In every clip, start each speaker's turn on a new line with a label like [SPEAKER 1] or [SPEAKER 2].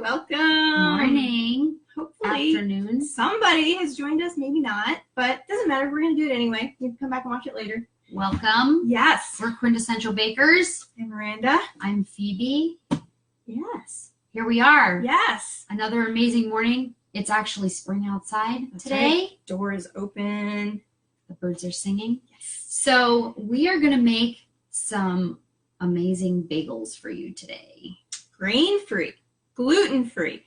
[SPEAKER 1] Welcome.
[SPEAKER 2] Morning.
[SPEAKER 1] Hopefully
[SPEAKER 2] Afternoon.
[SPEAKER 1] somebody has joined us, maybe not, but it doesn't matter. We're going to do it anyway. You can come back and watch it later.
[SPEAKER 2] Welcome.
[SPEAKER 1] Yes.
[SPEAKER 2] We're Quintessential Bakers.
[SPEAKER 1] I'm Miranda.
[SPEAKER 2] I'm Phoebe.
[SPEAKER 1] Yes.
[SPEAKER 2] Here we are.
[SPEAKER 1] Yes.
[SPEAKER 2] Another amazing morning. It's actually spring outside today.
[SPEAKER 1] Right. Door is open.
[SPEAKER 2] The birds are singing.
[SPEAKER 1] Yes.
[SPEAKER 2] So we are going to make some amazing bagels for you today.
[SPEAKER 1] Grain-free, gluten-free,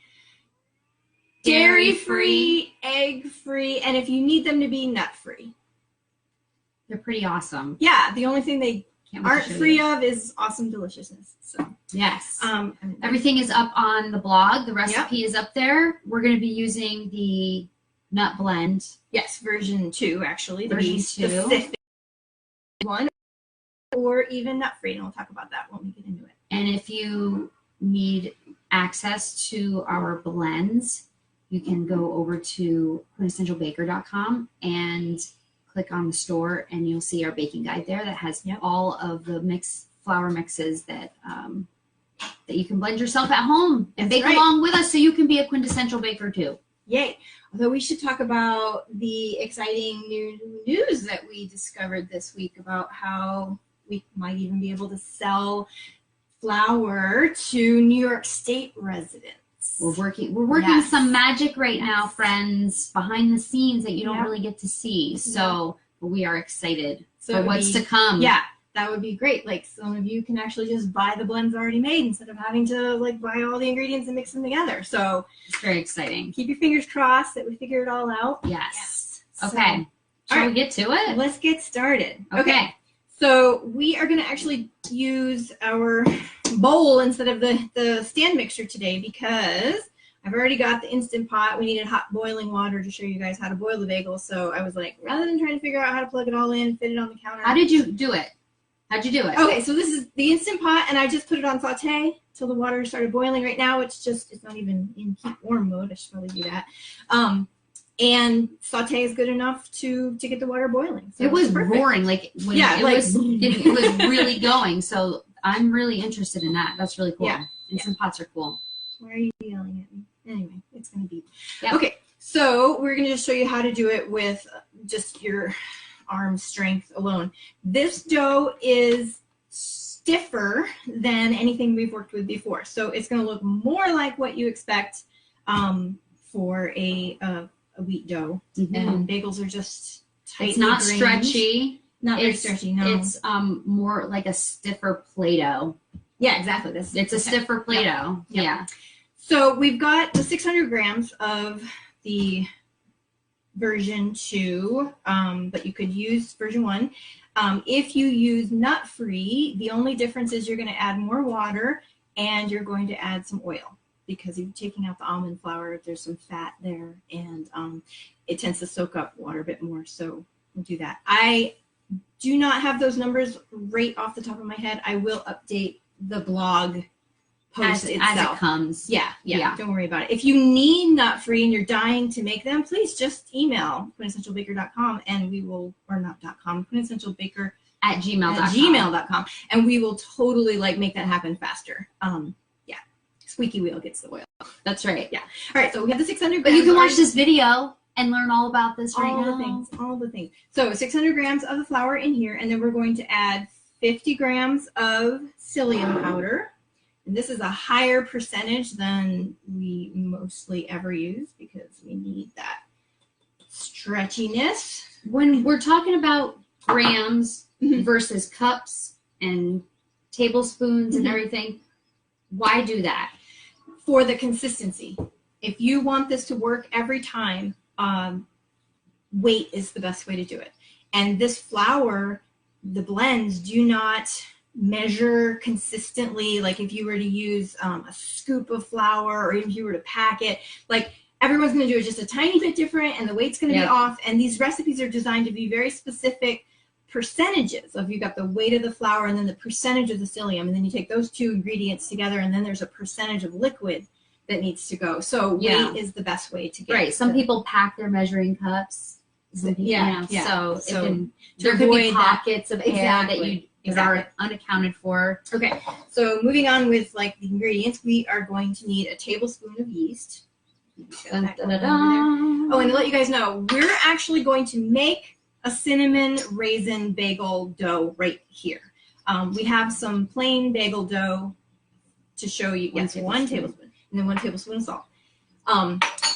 [SPEAKER 1] dairy-free, egg-free, and if you need them to be nut-free.
[SPEAKER 2] They're pretty awesome.
[SPEAKER 1] Yeah, the only thing they
[SPEAKER 2] Can't wait to
[SPEAKER 1] aren't
[SPEAKER 2] show
[SPEAKER 1] free
[SPEAKER 2] you.
[SPEAKER 1] of is awesome deliciousness. So
[SPEAKER 2] Yes.
[SPEAKER 1] everything.
[SPEAKER 2] Everything is up on the blog. The recipe is up there. We're going to be using the nut blend.
[SPEAKER 1] Yes, version 2 actually.
[SPEAKER 2] Version
[SPEAKER 1] the
[SPEAKER 2] 2.
[SPEAKER 1] specific one, or even nut-free, and we'll talk about that when we get into it.
[SPEAKER 2] And if you need access to our blends, you can go over to quintessentialbaker.com and click on the store, and you'll see our baking guide there that has all of the flour mixes that that you can blend yourself at home and bake along with us, so you can be a quintessential baker too.
[SPEAKER 1] Yay. Although we should talk about the exciting new news that we discovered this week about how we might even be able to sell flour to New York State residents.
[SPEAKER 2] We're working some magic right now, friends, behind the scenes that you don't really get to see. So we are excited for what's to come.
[SPEAKER 1] Yeah, that would be great. Like, some of you can actually just buy the blends already made instead of having to like buy all the ingredients and mix them together. So
[SPEAKER 2] it's very exciting.
[SPEAKER 1] Keep your fingers crossed that we figure it all out.
[SPEAKER 2] Yes.
[SPEAKER 1] So,
[SPEAKER 2] okay. Shall we get to it?
[SPEAKER 1] Let's get started.
[SPEAKER 2] Okay.
[SPEAKER 1] So we are going to actually use our bowl instead of the stand mixer today because I've already got the Instant Pot. We needed hot boiling water to show you guys how to boil the bagels. So I was like, rather than trying to figure out how to plug it all in, fit it on the counter.
[SPEAKER 2] How did you do it? How'd you do it?
[SPEAKER 1] Okay, so this is the Instant Pot, and I just put it on saute till the water started boiling. Right now, it's not even in keep warm mode. I should probably do that. And saute is good enough to get the water boiling. So
[SPEAKER 2] it was roaring, like when it was really going. So I'm really interested in that. That's really cool.
[SPEAKER 1] Yeah.
[SPEAKER 2] Instant Pots are cool.
[SPEAKER 1] Why are you yelling at me? Anyway, it's going to beep.
[SPEAKER 2] Yep.
[SPEAKER 1] Okay, so we're going to just show you how to do it with just your arm strength alone. This dough is stiffer than anything we've worked with before. So it's going to look more like what you expect for a wheat dough.
[SPEAKER 2] Mm-hmm.
[SPEAKER 1] And bagels are just tight.
[SPEAKER 2] It's not stretchy.
[SPEAKER 1] Not very stretchy, no.
[SPEAKER 2] It's more like a stiffer Play-Doh.
[SPEAKER 1] Yeah, exactly.
[SPEAKER 2] It's a stiffer Play-Doh. Yeah.
[SPEAKER 1] So we've got the 600 grams of the version 2, but you could use version 1. If you use nut-free, the only difference is you're going to add more water and you're going to add some oil, because if you're taking out the almond flour, there's some fat there, and it tends to soak up water a bit more, so we'll do that. I do not have those numbers right off the top of my head. I will update the blog post itself.
[SPEAKER 2] As it comes.
[SPEAKER 1] Yeah, don't worry about it. If you need nut-free and you're dying to make them, please just email quintessentialbaker.com and we will, or not .com, quintessentialbaker
[SPEAKER 2] at
[SPEAKER 1] gmail.com, and we will totally make that happen faster. Squeaky wheel gets the oil.
[SPEAKER 2] That's right.
[SPEAKER 1] Yeah. All right, so we have the 600 grams.
[SPEAKER 2] But you can watch this video and learn all about this right now.
[SPEAKER 1] All the things. So 600 grams of the flour in here, and then we're going to add 50 grams of psyllium powder. And this is a higher percentage than we mostly ever use because we need that stretchiness.
[SPEAKER 2] When we're talking about grams versus cups and tablespoons and everything, why do that?
[SPEAKER 1] For the consistency. If you want this to work every time, weight is the best way to do it. And this flour, the blends do not measure consistently. Like if you were to use a scoop of flour, or even if you were to pack it, like everyone's going to do it just a tiny bit different, and the weight's going to be off. And these recipes are designed to be very specific percentages of, you got the weight of the flour and then the percentage of the psyllium, and then you take those two ingredients together, and then there's a percentage of liquid that needs to go. So weight is the best way to get.
[SPEAKER 2] Right. Some people pack their measuring cups. So there could be pockets of air that that are unaccounted for.
[SPEAKER 1] Okay, so moving on with like the ingredients, we are going to need a tablespoon of yeast.
[SPEAKER 2] Dun, dun, dun, dun.
[SPEAKER 1] Oh, and to let you guys know, we're actually going to make a cinnamon raisin bagel dough right here. We have some plain bagel dough to show you. Yes, 1 tablespoon, and then 1 tablespoon of salt.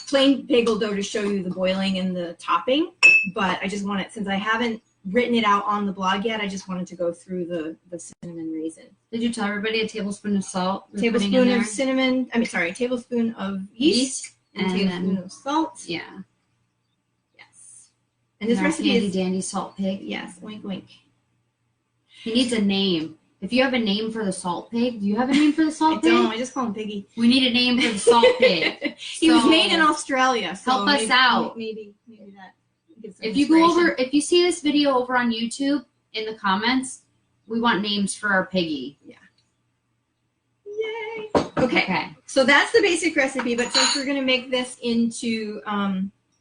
[SPEAKER 1] Plain bagel dough to show you the boiling and the topping, but I just wanted, since I haven't written it out on the blog yet, I just wanted to go through the cinnamon raisin.
[SPEAKER 2] Did you tell everybody a tablespoon of salt?
[SPEAKER 1] Tablespoon of cinnamon, tablespoon of yeast and a tablespoon of salt.
[SPEAKER 2] Yeah.
[SPEAKER 1] Yes. And this recipe
[SPEAKER 2] handy
[SPEAKER 1] is
[SPEAKER 2] dandy salt pig.
[SPEAKER 1] Yes, wink wink.
[SPEAKER 2] He needs a name. If you have a name for the salt pig, do you have a name for the salt pig?
[SPEAKER 1] I just call him Piggy.
[SPEAKER 2] We need a name for the salt pig.
[SPEAKER 1] He was made in Australia. So
[SPEAKER 2] help us out.
[SPEAKER 1] Maybe that.
[SPEAKER 2] If you go over, if you see this video over on YouTube, in the comments, we want names for our piggy.
[SPEAKER 1] Yeah. Yay. Okay. So that's the basic recipe, but since we're going to make this into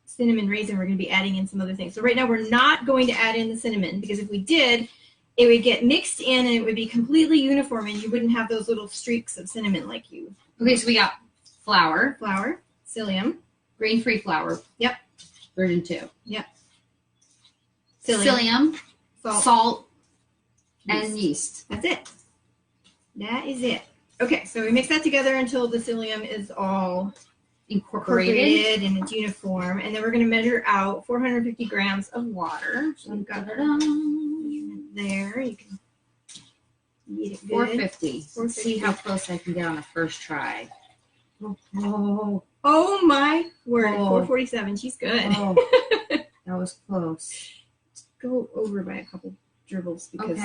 [SPEAKER 1] cinnamon raisin, we're going to be adding in some other things. So right now we're not going to add in the cinnamon, because if we did, it would get mixed in and it would be completely uniform and you wouldn't have those little streaks of cinnamon like you.
[SPEAKER 2] Okay, so we got flour,
[SPEAKER 1] psyllium,
[SPEAKER 2] grain-free flour.
[SPEAKER 1] Yep.
[SPEAKER 2] Version 2.
[SPEAKER 1] Yep.
[SPEAKER 2] Psyllium, salt, and yeast.
[SPEAKER 1] That's it. That is it. Okay, so we mix that together until the psyllium is all incorporated and it's uniform, and then we're going to measure out 450 grams of water. So I've got there. You can eat it good.
[SPEAKER 2] 450. Let's see how close I can get on the first try.
[SPEAKER 1] Oh my word! 447. She's good.
[SPEAKER 2] Oh, that was close.
[SPEAKER 1] Go over by a couple dribbles. Because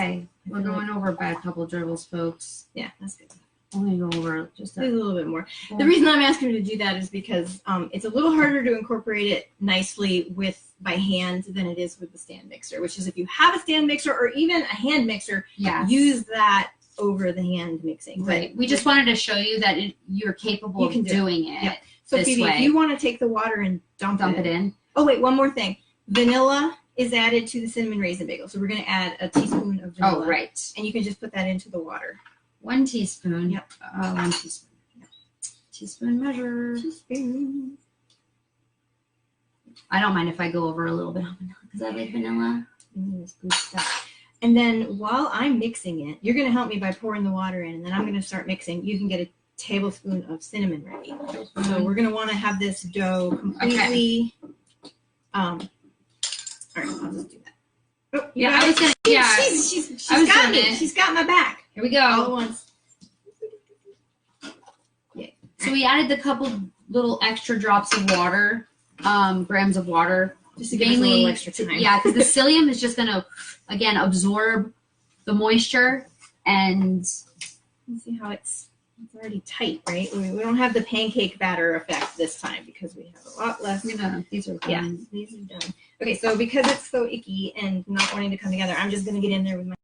[SPEAKER 2] we're going over by a couple dribbles, folks.
[SPEAKER 1] Yeah, that's good.
[SPEAKER 2] Only go over just a
[SPEAKER 1] little bit more. The reason I'm asking you to do that is because it's a little harder to incorporate it nicely by hand than it is with the stand mixer, which is if you have a stand mixer or even a hand mixer, use that over the hand mixing.
[SPEAKER 2] Right. We just wanted to show you that you're capable of doing it.
[SPEAKER 1] Yep. So Phoebe, if you want to take the water and dump it in. Oh, wait, one more thing. Vanilla is added to the cinnamon raisin bagel. So we're going to add a teaspoon of vanilla.
[SPEAKER 2] Oh, right.
[SPEAKER 1] And you can just put that into the water.
[SPEAKER 2] 1 teaspoon.
[SPEAKER 1] Yep.
[SPEAKER 2] 1 teaspoon. Yep. Teaspoon measure.
[SPEAKER 1] Teaspoon.
[SPEAKER 2] I don't mind if I go over a little bit on vanilla because I like vanilla.
[SPEAKER 1] And then while I'm mixing it, you're going to help me by pouring the water in, and then I'm going to start mixing. You can get a tablespoon of cinnamon ready. So we're going to want to have this dough completely. All right, I'll just do that. Oh,
[SPEAKER 2] I was going to. Yeah,
[SPEAKER 1] she's got me. She's got my back.
[SPEAKER 2] Here we go.
[SPEAKER 1] All at once.
[SPEAKER 2] Yeah. So we added the couple little extra drops of water, grams of water.
[SPEAKER 1] Just to give us a little extra time.
[SPEAKER 2] Yeah, because the psyllium is just going to, again, absorb the moisture. And
[SPEAKER 1] you see how it's already tight, right? We don't have the pancake batter effect this time because we have a lot less.
[SPEAKER 2] No, these are done.
[SPEAKER 1] Yeah, these are done. Okay, so because it's so icky and not wanting to come together, I'm just going to get in there with my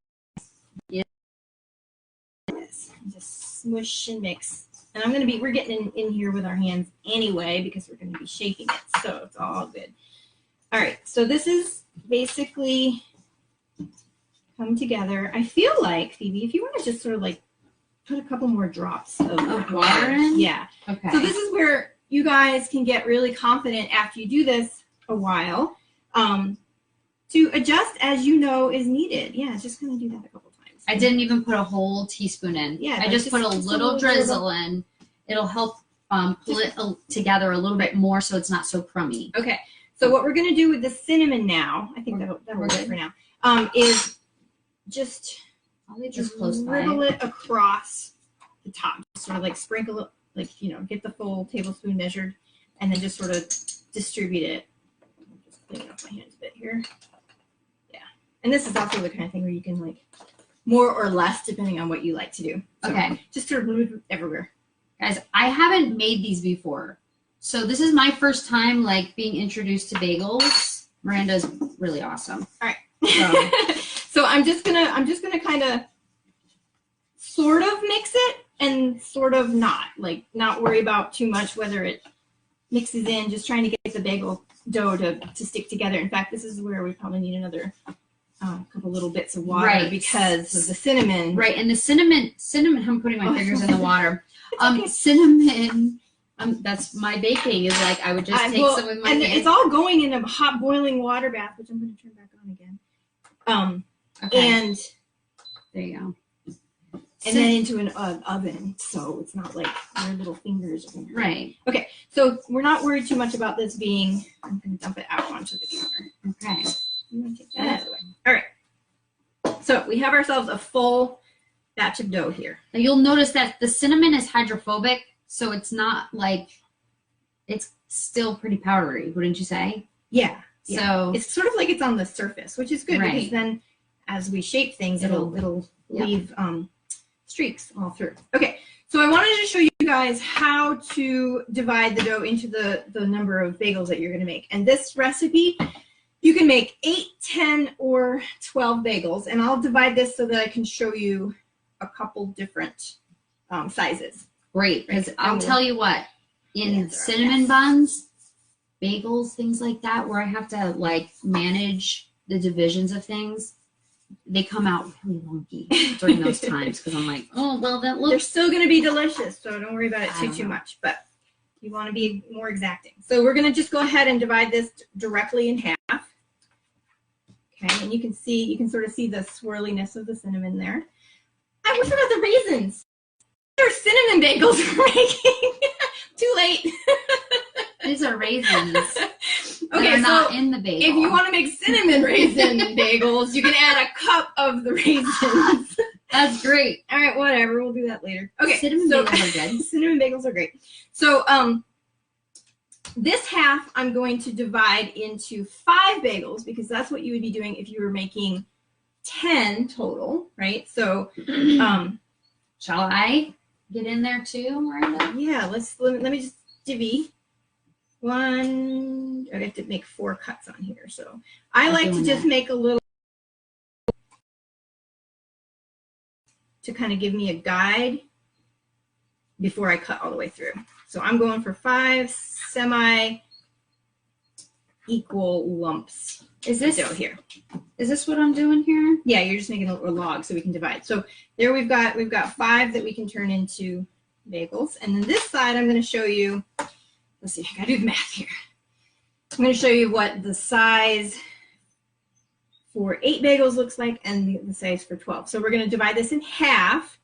[SPEAKER 1] just smush and mix. And we're getting in here with our hands anyway because we're going to be shaking it, so it's all good. All right, so this is basically come together. I feel like, Phoebe, if you want to just sort of like put a couple more drops of water in. Yeah.
[SPEAKER 2] Okay.
[SPEAKER 1] So this is where you guys can get really confident after you do this a while to adjust as you know is needed. Yeah, just going to do that a couple times.
[SPEAKER 2] I didn't even put a whole teaspoon in.
[SPEAKER 1] Yeah.
[SPEAKER 2] I just put a little drizzle in. It'll help pull it together a little bit more so it's not so crummy.
[SPEAKER 1] Okay. So what we're going to do with the cinnamon now, I think that'll work for now, is just dribble it across the top. Sort of like sprinkle it, like, get the full tablespoon measured, and then just sort of distribute it. I'm just cleaning up my hands a bit here. Yeah. And this is also the kind of thing where you can, like, more or less depending on what you like to do. So
[SPEAKER 2] okay.
[SPEAKER 1] Just sort of everywhere.
[SPEAKER 2] Guys, I haven't made these before. So this is my first time, like, being introduced to bagels. Miranda's really awesome.
[SPEAKER 1] All right. So I'm just gonna kind of sort of mix it and sort of not worry about too much whether it mixes in. Just trying to get the bagel dough to stick together. In fact, this is where we probably need another a couple little bits of water
[SPEAKER 2] Right.
[SPEAKER 1] because of the cinnamon.
[SPEAKER 2] Right, and the cinnamon, I'm putting my fingers in the water. Cinnamon, that's my baking is like, I would just take some with my
[SPEAKER 1] and
[SPEAKER 2] hand.
[SPEAKER 1] it's all going in a hot boiling water bath, which I'm going to turn back on again.
[SPEAKER 2] Okay.
[SPEAKER 1] And
[SPEAKER 2] there you go.
[SPEAKER 1] And then into an oven, so it's not like your little fingers.
[SPEAKER 2] Right.
[SPEAKER 1] Okay, so we're not worried too much about this being. I'm going to dump it out onto the counter.
[SPEAKER 2] Okay.
[SPEAKER 1] I'm going to take that out of the way. All right. So we have ourselves a full batch of dough here.
[SPEAKER 2] Now you'll notice that the cinnamon is hydrophobic, so it's not like, it's still pretty powdery, wouldn't you say?
[SPEAKER 1] Yeah.
[SPEAKER 2] So
[SPEAKER 1] it's sort of like it's on the surface, which is good
[SPEAKER 2] Right.
[SPEAKER 1] because then as we shape things, it'll
[SPEAKER 2] Yep.
[SPEAKER 1] leave streaks all through. Okay, so I wanted to show you guys how to divide the dough into the number of bagels that you're going to make. And this recipe, you can make 8, 10, or 12 bagels. And I'll divide this so that I can show you a couple different sizes.
[SPEAKER 2] great, because I'll tell you what, in
[SPEAKER 1] Yeah,
[SPEAKER 2] cinnamon buns, bagels, things like that, where I have to like manage the divisions of things, they come out really wonky during those times because I'm like, oh, well, that
[SPEAKER 1] They're
[SPEAKER 2] looks.
[SPEAKER 1] still going to be delicious, so don't worry about it too much. But you want to be more exacting. So we're going to just go ahead and divide this directly in half. Okay, and you can sort of see the swirliness of the cinnamon there. I forgot the raisins. There's cinnamon bagels we're making. Too late.
[SPEAKER 2] These are raisins.
[SPEAKER 1] Okay,
[SPEAKER 2] They're
[SPEAKER 1] so
[SPEAKER 2] not in the bagel.
[SPEAKER 1] if you want to make cinnamon raisin bagels, you can add a cup of the raisins.
[SPEAKER 2] That's great.
[SPEAKER 1] All right, whatever. We'll do that later. Okay,
[SPEAKER 2] Cinnamon bagels are good.
[SPEAKER 1] Cinnamon bagels are great. So this half I'm going to divide into 5 bagels because that's what you would be doing if you were making 10 total, right? So
[SPEAKER 2] Shall I get in there too, Miranda?
[SPEAKER 1] yeah, let me just divvy. One, I have to make 4 cuts on here. So I like to just make a little to kind of give me a guide before I cut all the way through. So I'm going for 5 semi-equal lumps.
[SPEAKER 2] Is this
[SPEAKER 1] dough here?
[SPEAKER 2] Is this what I'm doing here?
[SPEAKER 1] Yeah, you're just making a log so we can divide. So there we've got 5 that we can turn into bagels. And then this side I'm going to show you, let's see, I got to do the math here. I'm going to show you what the size for 8 bagels looks like and the size for 12. So we're going to divide this in half.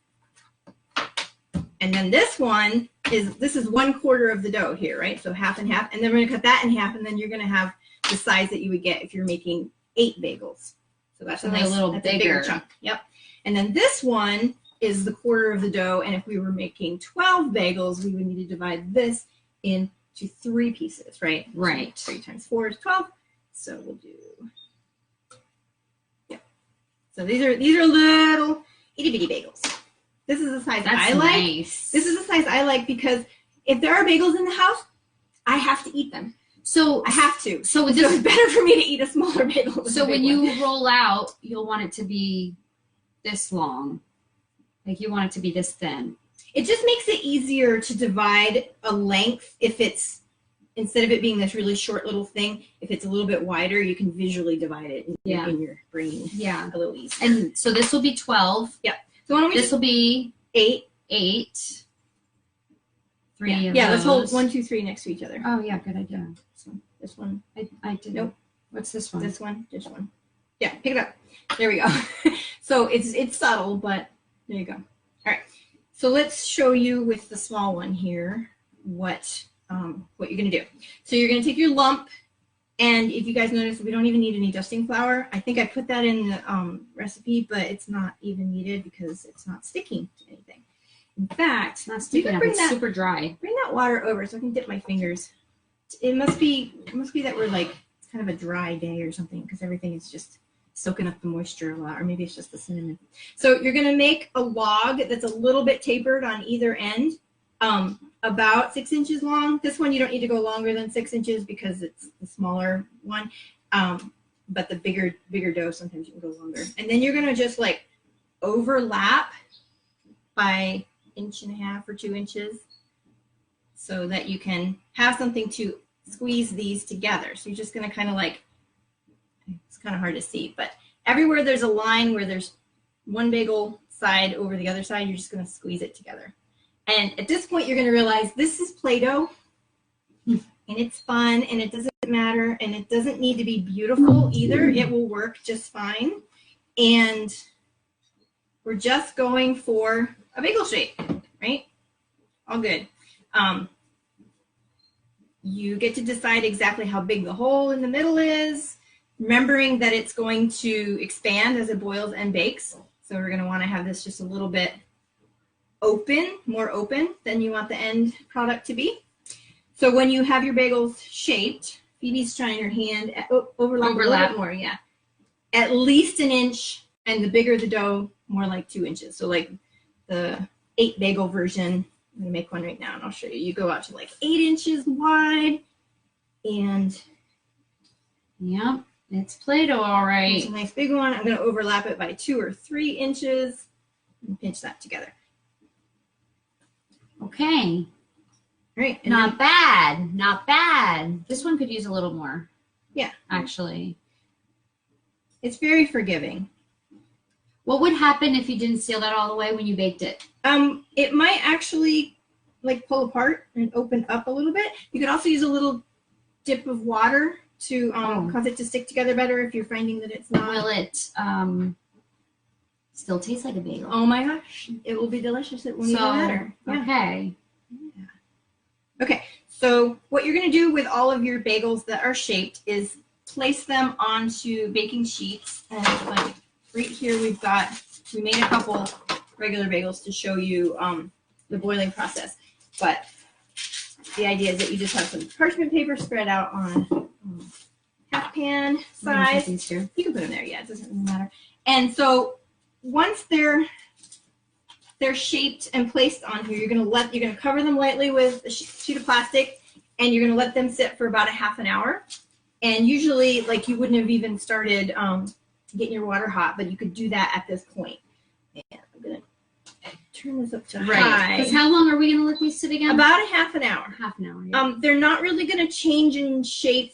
[SPEAKER 1] And then this is 1/4 of the dough here, right? So half and half. And then we're going to cut that in half, and then you're going to have the size that you would get if you're making 8 bagels. So that's a
[SPEAKER 2] little
[SPEAKER 1] bigger chunk. Yep. And then this one is the 1/4 of the dough. And if we were making 12 bagels, we would need to divide this into 3 pieces, right?
[SPEAKER 2] Right.
[SPEAKER 1] So 3 times 4 is 12. So we'll do. Yep. So these are little itty bitty bagels. This is the size I like.
[SPEAKER 2] Nice.
[SPEAKER 1] This is the size I like because if there are bagels in the house, I have to eat them.
[SPEAKER 2] So
[SPEAKER 1] I have to.
[SPEAKER 2] So
[SPEAKER 1] it's better for me to eat a smaller bagel.
[SPEAKER 2] So when you roll out, you'll want it to be this long. Like you want it to be this thin.
[SPEAKER 1] It just makes it easier to divide a length if it's, instead of it being this really short little thing, if it's a little bit wider, you can visually divide it in your brain.
[SPEAKER 2] Yeah.
[SPEAKER 1] A little easier.
[SPEAKER 2] And so this will be 12.
[SPEAKER 1] Yeah. So why don't we
[SPEAKER 2] this will be
[SPEAKER 1] 8.
[SPEAKER 2] 3 of
[SPEAKER 1] yeah,
[SPEAKER 2] those.
[SPEAKER 1] let's hold 1, 2, 3 next to each other.
[SPEAKER 2] Oh yeah, good idea.
[SPEAKER 1] So this one.
[SPEAKER 2] I did.
[SPEAKER 1] Nope.
[SPEAKER 2] What's this one?
[SPEAKER 1] This one. This one. Yeah, pick it up. There we go. So it's subtle, but there you go. All right. So let's show you with the small one here what you're gonna do. So you're gonna take your lump, and if you guys notice, we don't even need any dusting flour. I think I put that in the recipe, but it's not even needed because it's not sticking to anything. In fact,
[SPEAKER 2] it's not sticking up. It's super dry.
[SPEAKER 1] Bring that water over so I can dip my fingers. It must be that we're like, it's kind of a dry day or something because everything is just soaking up the moisture a lot, or maybe it's just the cinnamon. So you're gonna make a log that's a little bit tapered on either end, about 6 inches long. This one you don't need to go longer than 6 inches because it's the smaller one. But the bigger dough, sometimes you can go longer. And then you're gonna just like overlap by 1.5 or 2 inches so that you can have something to squeeze these together. So you're just gonna kind of like, it's kind of hard to see, but everywhere there's a line where there's one bagel side over the other side, you're just going to squeeze it together. And at this point, you're going to realize this is Play-Doh, and it's fun, and it doesn't matter, and it doesn't need to be beautiful either. It will work just fine. And we're just going for a bagel shape, right? All good. You get to decide exactly how big the hole in the middle is, remembering that it's going to expand as it boils and bakes. So we're going to want to have this just a little bit open, more open than you want the end product to be. So when you have your bagels shaped, Phoebe's trying her hand, overlap a little bit more, yeah. At least an inch, and the bigger the dough, more like 2 inches. So like the 8 bagel version, I'm gonna make one right now and I'll show you. You go out to like 8 inches wide, and
[SPEAKER 2] yep, it's Play-Doh all right.
[SPEAKER 1] It's a nice big one. I'm gonna overlap it by 2 or 3 inches and pinch that together.
[SPEAKER 2] Okay.
[SPEAKER 1] All right.
[SPEAKER 2] Not bad. Not bad. This one could use a little more.
[SPEAKER 1] Yeah.
[SPEAKER 2] Actually.
[SPEAKER 1] It's very forgiving.
[SPEAKER 2] What would happen if you didn't seal that all the way when you baked it?
[SPEAKER 1] It might actually like pull apart and open up a little bit. You could also use a little dip of water to cause it to stick together better if you're finding that it's not.
[SPEAKER 2] Will it still taste like a bagel?
[SPEAKER 1] Oh my gosh, it will be delicious. It won't even matter. Yeah.
[SPEAKER 2] Okay.
[SPEAKER 1] Yeah. Okay, so what you're going to do with all of your bagels that are shaped is place them onto baking sheets. And like right here we made a couple regular bagels to show you the boiling process. But the idea is that you just have some parchment paper spread out on half pan size. You can put them there, yeah, it doesn't really matter. And so once they're shaped and placed on here, you're gonna cover them lightly with a sheet of plastic, and you're gonna let them sit for about a half an hour. And usually, like, you wouldn't have even started getting your water hot, but you could do that at this point. And I'm gonna turn this up to high.
[SPEAKER 2] Because how long are we gonna let these sit again?
[SPEAKER 1] About a half an hour.
[SPEAKER 2] Half an hour. Yeah.
[SPEAKER 1] They're not really gonna change in shape,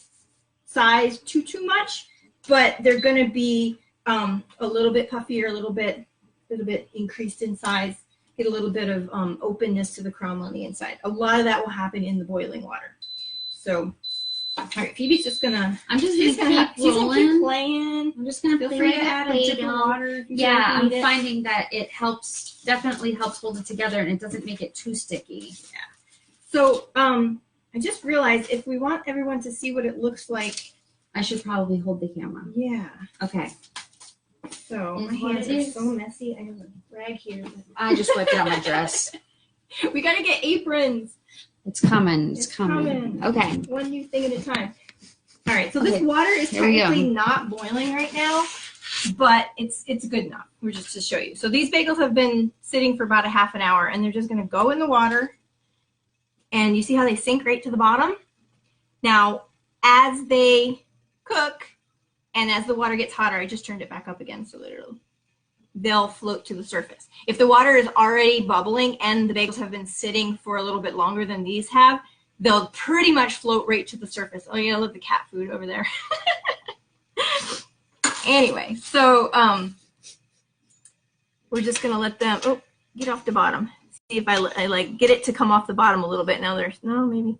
[SPEAKER 1] size too much, but they're gonna be a little bit puffier, a little bit increased in size. Get a little bit of openness to the crumb on the inside. A lot of that will happen in the boiling water. So, all right, Phoebe's just gonna.
[SPEAKER 2] She's gonna keep
[SPEAKER 1] playing.
[SPEAKER 2] I'm just gonna
[SPEAKER 1] feel
[SPEAKER 2] play
[SPEAKER 1] free
[SPEAKER 2] with
[SPEAKER 1] to add a dip of water.
[SPEAKER 2] Yeah, I'm finding that it definitely helps hold it together, and it doesn't make it too sticky.
[SPEAKER 1] Yeah. So, I just realized if we want everyone to see what it looks like,
[SPEAKER 2] I should probably hold the camera.
[SPEAKER 1] Yeah.
[SPEAKER 2] Okay.
[SPEAKER 1] So my hands are so messy. I have a rag here.
[SPEAKER 2] I just wiped it on my dress.
[SPEAKER 1] We gotta get aprons.
[SPEAKER 2] It's coming. It's coming. Okay.
[SPEAKER 1] One new thing at a time. All right. So this water is technically not boiling right now, but it's good enough. We're just to show you. So these bagels have been sitting for about a half an hour, and they're just gonna go in the water. And you see how they sink right to the bottom? Now, as they cook, and as the water gets hotter, I just turned it back up again so that they'll float to the surface. If the water is already bubbling and the bagels have been sitting for a little bit longer than these have, they'll pretty much float right to the surface. Oh yeah, look, the cat food over there. Anyway, so we're just gonna let them, get off the bottom. See if I like get it to come off the bottom a little bit. Now maybe.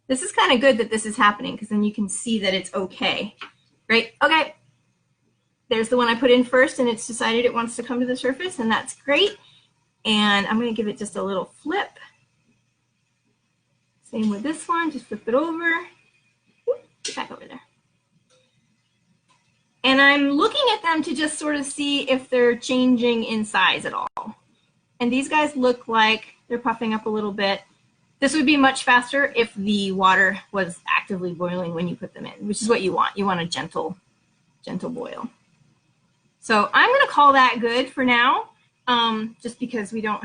[SPEAKER 1] This is kind of good that this is happening because then you can see that it's okay, right? Okay, there's the one I put in first and it's decided it wants to come to the surface, and that's great. And I'm gonna give it just a little flip. Same with this one, just flip it over. Get back over there. And I'm looking at them to just sort of see if they're changing in size at all. And these guys look like they're puffing up a little bit. This would be much faster if the water was actively boiling when you put them in, which is what you want. You want a gentle boil. So I'm going to call that good for now, just because we don't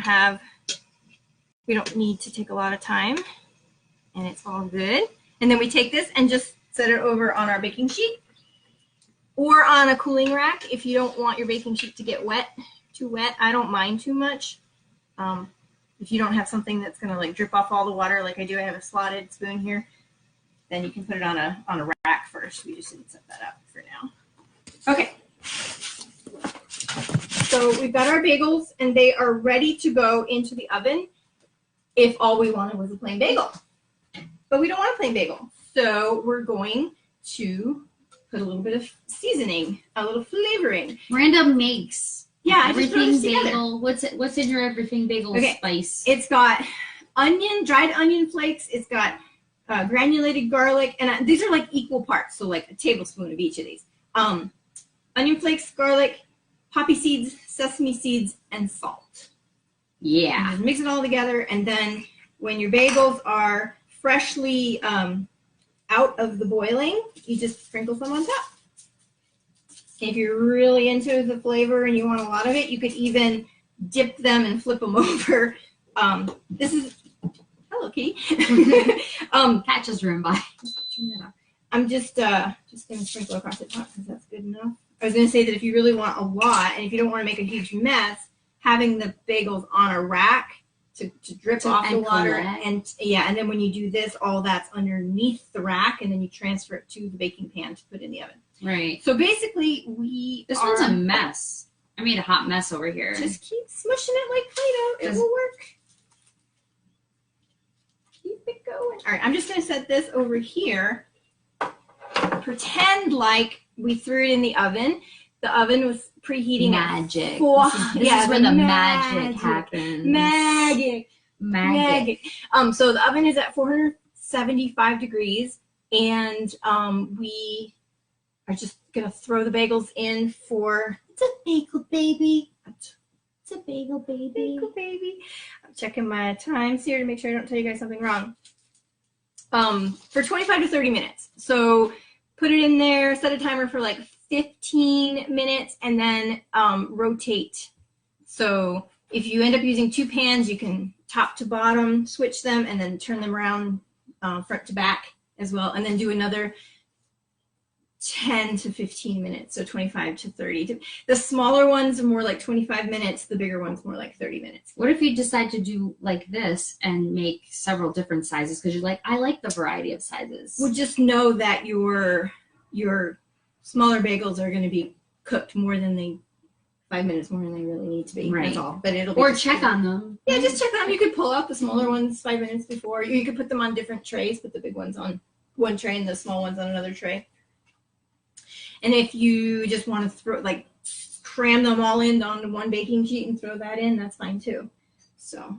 [SPEAKER 1] need to take a lot of time, and it's all good. And then we take this and just set it over on our baking sheet or on a cooling rack if you don't want your baking sheet to get too wet. I don't mind too much. If you don't have something that's going to like drip off all the water like I do, I have a slotted spoon here, then you can put it on a rack first. We just didn't set that up for now. Okay. So we've got our bagels, and they are ready to go into the oven if all we wanted was a plain bagel. But we don't want a plain bagel. So we're going to put a little bit of seasoning, a little flavoring.
[SPEAKER 2] Miranda makes
[SPEAKER 1] everything
[SPEAKER 2] bagel. What's in your everything bagel spice?
[SPEAKER 1] It's got dried onion flakes. It's got granulated garlic, and these are like equal parts, so like a tablespoon of each of these. Onion flakes, garlic, poppy seeds, sesame seeds, and salt.
[SPEAKER 2] Yeah.
[SPEAKER 1] And mix it all together, and then when your bagels are freshly out of the boiling, you just sprinkle some on top. If you're really into the flavor and you want a lot of it, you could even dip them and flip them over. This is hello, kitty.
[SPEAKER 2] Cat just ran by.
[SPEAKER 1] I'm just gonna sprinkle across the top because that's good enough. I was gonna say that if you really want a lot and if you don't want to make a huge mess, having the bagels on a rack to drip off the water and then when you do this, all that's underneath the rack, and then you transfer it to the baking pan to put in the oven.
[SPEAKER 2] Right.
[SPEAKER 1] So basically,
[SPEAKER 2] this one's a mess. I made a hot mess over here.
[SPEAKER 1] Just keep smushing it like Play-Doh. It will work. Keep it going. All right, I'm just gonna set this over here. Pretend like we threw it in the oven. The oven was preheating.
[SPEAKER 2] Magic.
[SPEAKER 1] This is
[SPEAKER 2] where the magic happens.
[SPEAKER 1] Magic. So the oven is at 475 degrees, and we are just gonna throw the bagels in for. It's a bagel baby. It's a bagel baby. Bagel baby. I'm checking my times here to make sure I don't tell you guys something wrong. For 25 to 30 minutes. So put it in there. Set a timer for like 15 minutes and then rotate. So if you end up using two pans, you can top to bottom switch them and then turn them around front to back as well, and then do another 10 to 15 minutes, so 25 to 30. The smaller ones are more like 25 minutes, the bigger ones more like 30 minutes.
[SPEAKER 2] What if you decide to do like this and make several different sizes because you're like, I like the variety of sizes?
[SPEAKER 1] Well, just know that your smaller bagels are going to be cooked more than 5 minutes more than they really need to be.
[SPEAKER 2] Right.
[SPEAKER 1] That's all. But it'll be
[SPEAKER 2] check on them.
[SPEAKER 1] Yeah, just check on them. You could pull out the smaller ones 5 minutes before. You could put them on different trays. Put the big ones on one tray and the small ones on another tray. And if you just want to cram them all in onto one baking sheet and throw that in, that's fine too. So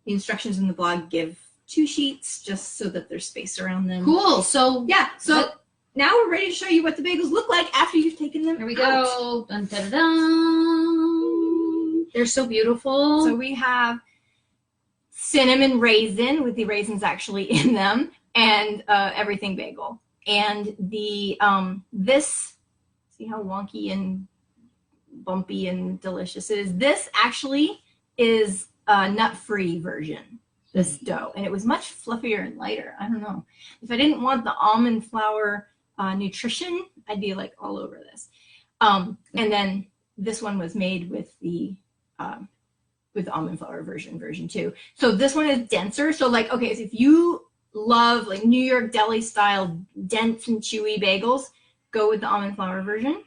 [SPEAKER 1] the instructions in the blog give 2 sheets just so that there's space around them.
[SPEAKER 2] Cool. So
[SPEAKER 1] yeah. So now we're ready to show you what the bagels look like after you've taken them.
[SPEAKER 2] Here we go. Dun, dun, dun. They're so beautiful.
[SPEAKER 1] So we have cinnamon raisin with the raisins actually in them, and everything bagel. And the this, see how wonky and bumpy and delicious it is. This actually is a nut-free version, this dough, and it was much fluffier and lighter. I don't know. If I didn't want the almond flour nutrition, I'd be like all over this. And then this one was made with the almond flour version 2. So this one is denser. So like, okay, so if you love like New York deli style dense and chewy bagels, go with the almond flour version.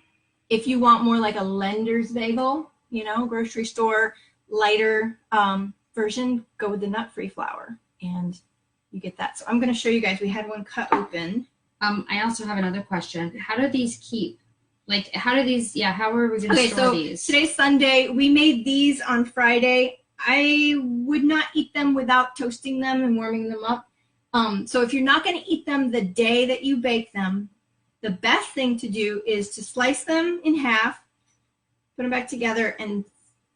[SPEAKER 1] If you want more like a Lender's bagel, grocery store lighter version, go with the nut-free flour, and you get that. So I'm going to show you guys. We had one cut open.
[SPEAKER 2] I also have another question. How do these keep? Like, how are we going to store these?
[SPEAKER 1] Today's Sunday. We made these on Friday. I would not eat them without toasting them and warming them up. So if you're not going to eat them the day that you bake them, the best thing to do is to slice them in half, put them back together, and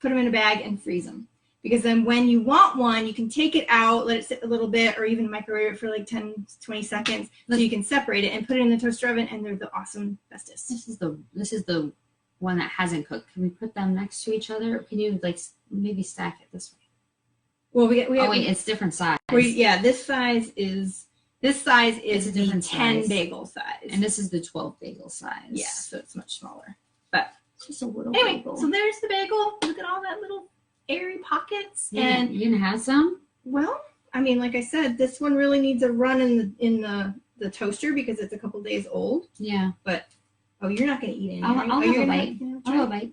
[SPEAKER 1] put them in a bag and freeze them. Because then when you want one, you can take it out, let it sit a little bit, or even microwave it for like 10 to 20 seconds so you can separate it and put it in the toaster oven, and they're the awesome bestest.
[SPEAKER 2] This is the one that hasn't cooked. Can we put them next to each other? Or can you like maybe stack it this way?
[SPEAKER 1] Well,
[SPEAKER 2] it's different size.
[SPEAKER 1] This size is the 10
[SPEAKER 2] size.
[SPEAKER 1] bagel size.
[SPEAKER 2] And this is the 12 bagel size.
[SPEAKER 1] Yeah, so it's much smaller. But
[SPEAKER 2] it's just a little
[SPEAKER 1] bagel. So there's the bagel. Look at all that little airy pockets.
[SPEAKER 2] Yeah,
[SPEAKER 1] and
[SPEAKER 2] you gonna have some?
[SPEAKER 1] Well, I mean, like I said, this one really needs a run in the toaster because it's a couple days old.
[SPEAKER 2] Yeah.
[SPEAKER 1] But Oh, you're not going to eat any.
[SPEAKER 2] I'll
[SPEAKER 1] right?
[SPEAKER 2] have
[SPEAKER 1] You're
[SPEAKER 2] a
[SPEAKER 1] gonna
[SPEAKER 2] bite.
[SPEAKER 1] have-
[SPEAKER 2] I'll have a bite.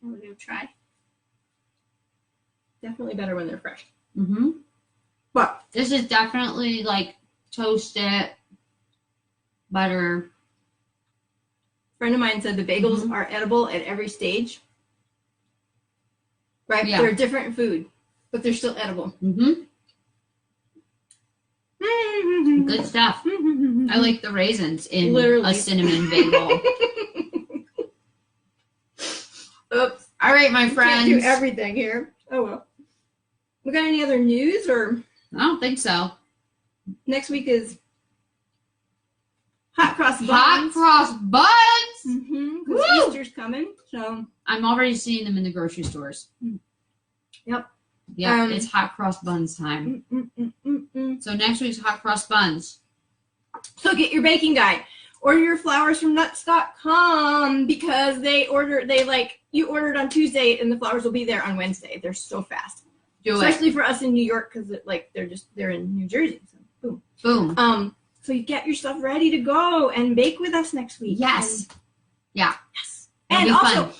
[SPEAKER 1] I'm going to try. Definitely better when they're fresh.
[SPEAKER 2] Mm-hmm.
[SPEAKER 1] But
[SPEAKER 2] This is definitely like toasted butter.
[SPEAKER 1] a friend of mine said the bagels
[SPEAKER 2] Mhm.
[SPEAKER 1] are edible at every stage. Right?
[SPEAKER 2] Yeah.
[SPEAKER 1] They're a different food, but they're still edible.
[SPEAKER 2] Mm-hmm. Good stuff. I like the raisins in
[SPEAKER 1] Literally.
[SPEAKER 2] a cinnamon bagel.
[SPEAKER 1] Oops.
[SPEAKER 2] All right, my
[SPEAKER 1] Can't
[SPEAKER 2] friends.
[SPEAKER 1] do everything here. Oh well. We got any other news or
[SPEAKER 2] I don't think so.
[SPEAKER 1] next week is hot cross buns.
[SPEAKER 2] Hot cross buns.
[SPEAKER 1] Because
[SPEAKER 2] Woo!
[SPEAKER 1] Easter's coming, so
[SPEAKER 2] I'm already seeing them in the grocery stores.
[SPEAKER 1] Yep.
[SPEAKER 2] Yeah, it's hot cross buns time. So next week's hot cross buns.
[SPEAKER 1] So get your baking guide. Order your flowers from nuts.com because you ordered on Tuesday and the flowers will be there on Wednesday. They're so fast.
[SPEAKER 2] Do
[SPEAKER 1] Especially for us in New York because they're in New Jersey. So boom.
[SPEAKER 2] Boom.
[SPEAKER 1] So you get your stuff ready to go and bake with us next week.
[SPEAKER 2] Yes.
[SPEAKER 1] And,
[SPEAKER 2] Yeah.
[SPEAKER 1] yes.
[SPEAKER 2] It'll
[SPEAKER 1] And
[SPEAKER 2] be
[SPEAKER 1] also,
[SPEAKER 2] fun.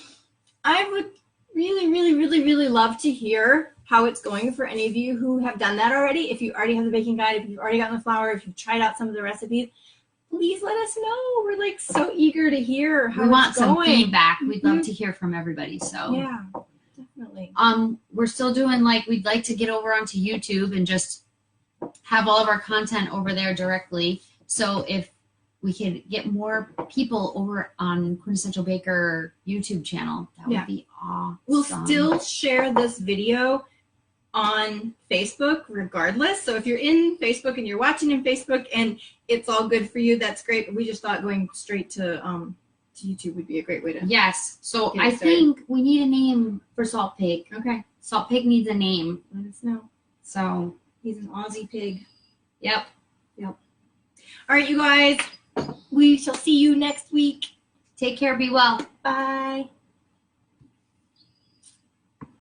[SPEAKER 1] I would really, really, really, really love to hear how it's going for any of you who have done that already. If you already have the baking guide, if you've already gotten the flour, if you've tried out some of the recipes, please let us know. We're like so eager to hear how
[SPEAKER 2] We want
[SPEAKER 1] it's
[SPEAKER 2] some
[SPEAKER 1] going.
[SPEAKER 2] feedback. We'd love to hear from everybody. So
[SPEAKER 1] Yeah, definitely.
[SPEAKER 2] we're still doing we'd like to get over onto YouTube and just have all of our content over there directly. So if we could get more people over on Quintessential Baker YouTube channel, that would be awesome.
[SPEAKER 1] We'll still share this video on Facebook regardless. So if you're in Facebook and you're watching in Facebook and it's all good for you, that's great. But we just thought going straight to YouTube would be a great way to.
[SPEAKER 2] Yes. So
[SPEAKER 1] Get it
[SPEAKER 2] I
[SPEAKER 1] started.
[SPEAKER 2] think we need a name for Salt Pig.
[SPEAKER 1] Okay,
[SPEAKER 2] Salt Pig needs a name.
[SPEAKER 1] let us know.
[SPEAKER 2] So
[SPEAKER 1] He's an Aussie pig.
[SPEAKER 2] yep.
[SPEAKER 1] All right, you guys. We shall see you next week.
[SPEAKER 2] Take care. Be well.
[SPEAKER 1] Bye.